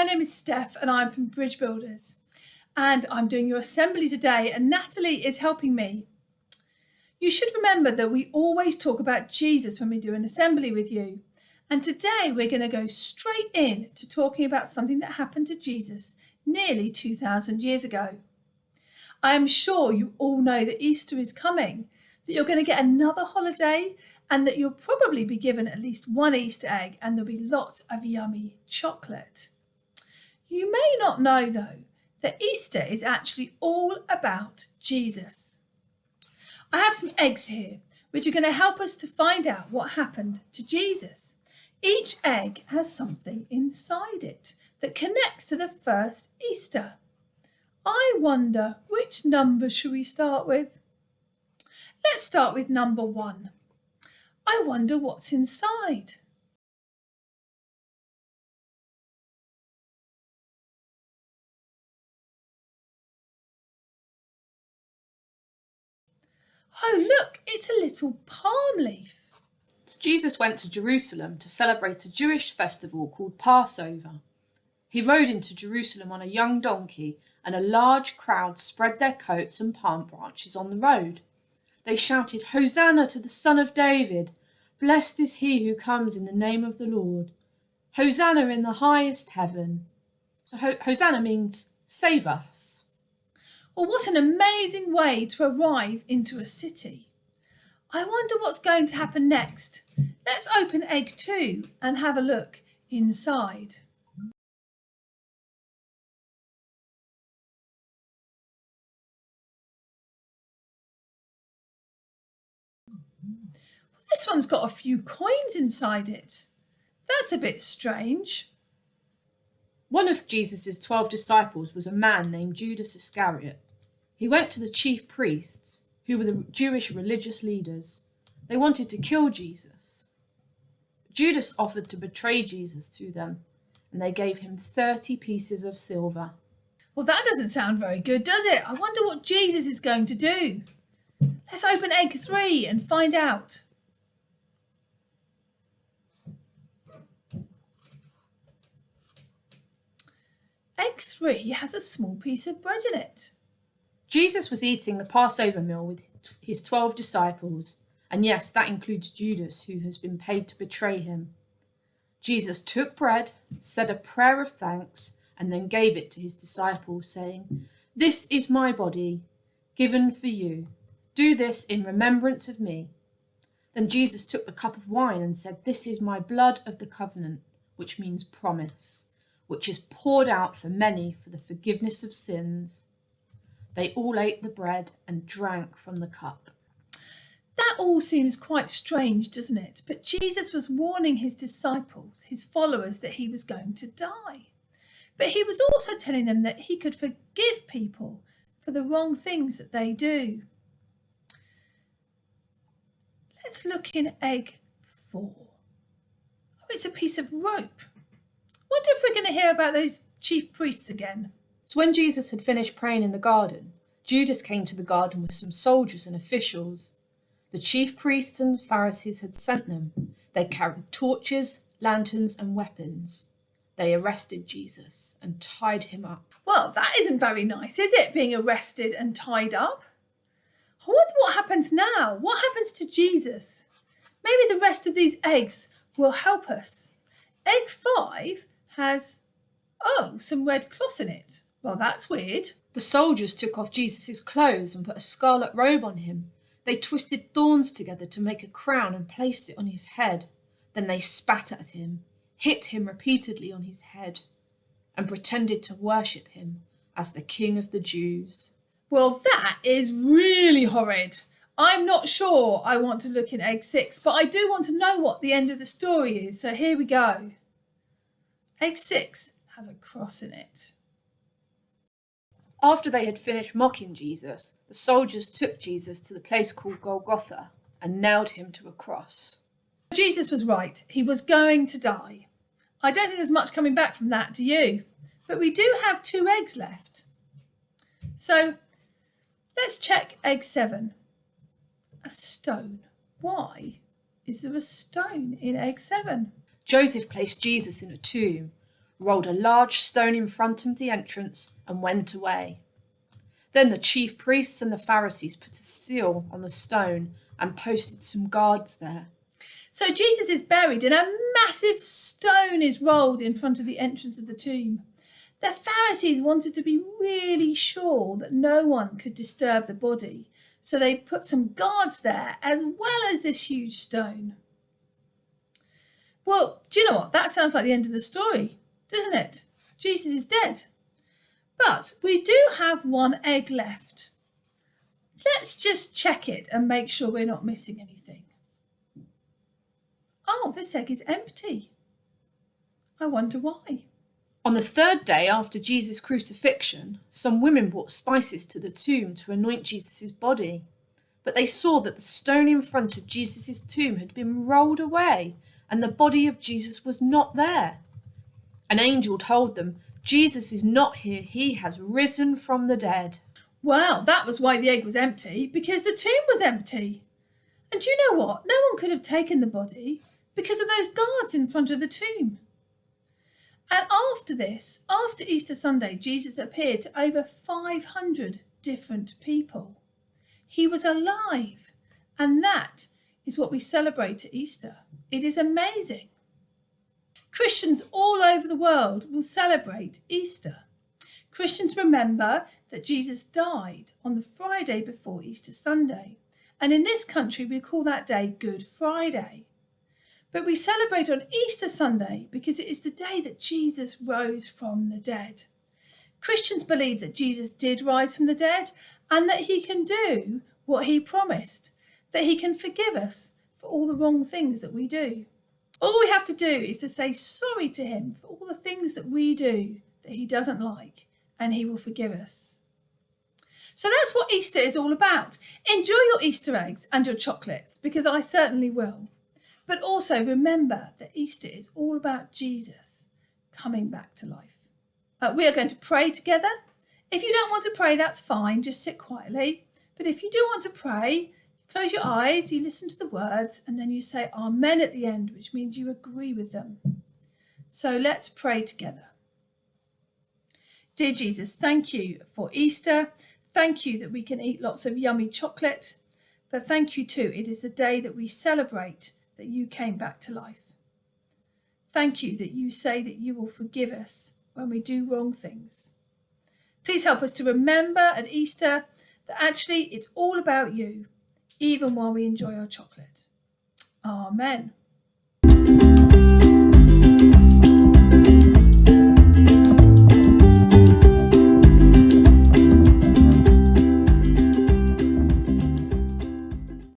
my name is Steph and I'm from Bridge Builders. And I'm doing your assembly today and Natalie is helping me. You should remember that we always talk about Jesus when we do an assembly with you. And today we're going to go straight in to talking about something that happened to Jesus nearly 2,000 years ago. I am sure you all know that Easter is coming, that you're going to get another holiday and that you'll probably be given at least one Easter egg and there'll be lots of yummy chocolate. You may not know though that Easter is actually all about Jesus. I have some eggs here which are going to help us to find out what happened to Jesus. Each egg has something inside it that connects to the first Easter. I wonder which number should we start with? Let's start with number 1. I wonder what's inside. Oh, look, it's a little palm leaf. Jesus went to Jerusalem to celebrate a Jewish festival called Passover. He rode into Jerusalem on a young donkey, and a large crowd spread their coats and palm branches on the road. They shouted, "Hosanna to the Son of David! Blessed is he who comes in the name of the Lord! Hosanna in the highest heaven!" So Hosanna means save us. Well, what an amazing way to arrive into a city. I wonder what's going to happen next. Let's open egg 2 and have a look inside. This one's got a few coins inside it. That's a bit strange. One of Jesus' 12 disciples was a man named Judas Iscariot. He went to the chief priests, who were the Jewish religious leaders. They wanted to kill Jesus. Judas offered to betray Jesus to them, and they gave him 30 pieces of silver. Well, that doesn't sound very good, does it? I wonder what Jesus is going to do. Let's open egg 3 and find out. Egg 3 has a small piece of bread in it. Jesus was eating the Passover meal with his 12 disciples, and yes, that includes Judas, who has been paid to betray him. Jesus took bread, said a prayer of thanks, and then gave it to his disciples, saying, "This is my body, given for you. Do this in remembrance of me." Then Jesus took the cup of wine and said, "This is my blood of the covenant," which means promise, which is poured out for many for the forgiveness of sins. They all ate the bread and drank from the cup. That all seems quite strange, doesn't it? But Jesus was warning his disciples, his followers, that he was going to die. But he was also telling them that he could forgive people for the wrong things that they do. Let's look in egg 4. Oh, it's a piece of rope. Wonder if we're going to hear about those chief priests again. So when Jesus had finished praying in the garden, Judas came to the garden with some soldiers and officials. The chief priests and Pharisees had sent them. They carried torches, lanterns, and weapons. They arrested Jesus and tied him up. Well, that isn't very nice, is it, being arrested and tied up? I wonder what happens now. What happens to Jesus? Maybe the rest of these eggs will help us. Egg 5 has, some red cloth in it. Well, that's weird. The soldiers took off Jesus' clothes and put a scarlet robe on him. They twisted thorns together to make a crown and placed it on his head. Then they spat at him, hit him repeatedly on his head, and pretended to worship him as the King of the Jews. Well, that is really horrid. I'm not sure I want to look in egg 6, but I do want to know what the end of the story is, so here we go. Egg 6 has a cross in it. After they had finished mocking Jesus, the soldiers took Jesus to the place called Golgotha and nailed him to a cross. Jesus was right. He was going to die. I don't think there's much coming back from that, do you? But we do have 2 eggs left. So let's check egg 7. A stone. Why is there a stone in egg 7? Joseph placed Jesus in a tomb rolled a large stone in front of the entrance, and went away. Then the chief priests and the Pharisees put a seal on the stone and posted some guards there. So Jesus is buried and a massive stone is rolled in front of the entrance of the tomb. The Pharisees wanted to be really sure that no one could disturb the body, so they put some guards there as well as this huge stone. Well, do you know what? That sounds like the end of the story, doesn't it? Jesus is dead. But we do have one egg left. Let's just check it and make sure we're not missing anything. Oh, this egg is empty. I wonder why. On the third day after Jesus' crucifixion, some women brought spices to the tomb to anoint Jesus' body. But they saw that the stone in front of Jesus' tomb had been rolled away, and the body of Jesus was not there. An angel told them, "Jesus is not here, he has risen from the dead." Well, that was why the egg was empty, because the tomb was empty. And do you know what? No one could have taken the body because of those guards in front of the tomb. And after this, after Easter Sunday, Jesus appeared to over 500 different people. He was alive, and that is what we celebrate at Easter. It is amazing. Christians all over the world will celebrate Easter. Christians remember that Jesus died on the Friday before Easter Sunday, and in this country we call that day Good Friday. But we celebrate on Easter Sunday because it is the day that Jesus rose from the dead. Christians believe that Jesus did rise from the dead and that he can do what he promised, that he can forgive us for all the wrong things that we do. All we have to do is to say sorry to him for all the things that we do that he doesn't like, and he will forgive us. So that's what Easter is all about. Enjoy your Easter eggs and your chocolates, because I certainly will. But also remember that Easter is all about Jesus coming back to life. We are going to pray together. If you don't want to pray, that's fine. Just sit quietly. But if you do want to pray, close your eyes, you listen to the words, and then you say Amen at the end, which means you agree with them. So let's pray together. Dear Jesus, thank you for Easter. Thank you that we can eat lots of yummy chocolate. But thank you too, it is the day that we celebrate that you came back to life. Thank you that you say that you will forgive us when we do wrong things. Please help us to remember at Easter that actually it's all about you, even while we enjoy our chocolate. Amen.